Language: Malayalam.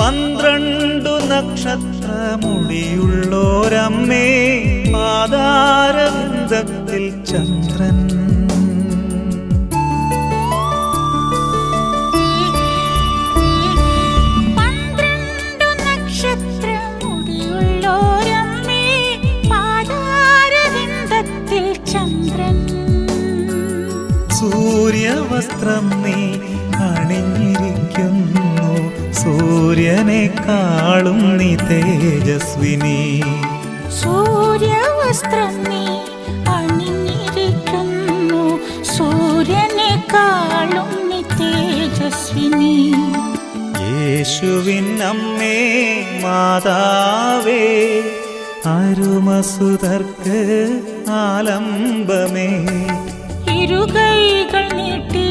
12 നക്ഷത്രമുടിയുള്ളോരമ്മേ, പാതാരവിന്ദത്തിൽ ചന്ദ്രൻ. സൂര്യവസ്ത്രം നീ അണിഞ്ഞിരിക്കുന്നു, സൂര്യനേക്കാളും നീ തേജസ്വിനി. സൂര്യവസ്ത്രം നീ അണിഞ്ഞിരിക്കുന്നു, സൂര്യനേക്കാളും നീ തേജസ്വിനി. യേശുവിൻ അമ്മേ മാതാവേ, അരുമസുതർക്ക് ആലംബമേ, ഇരുകൈകൾ നീട്ടി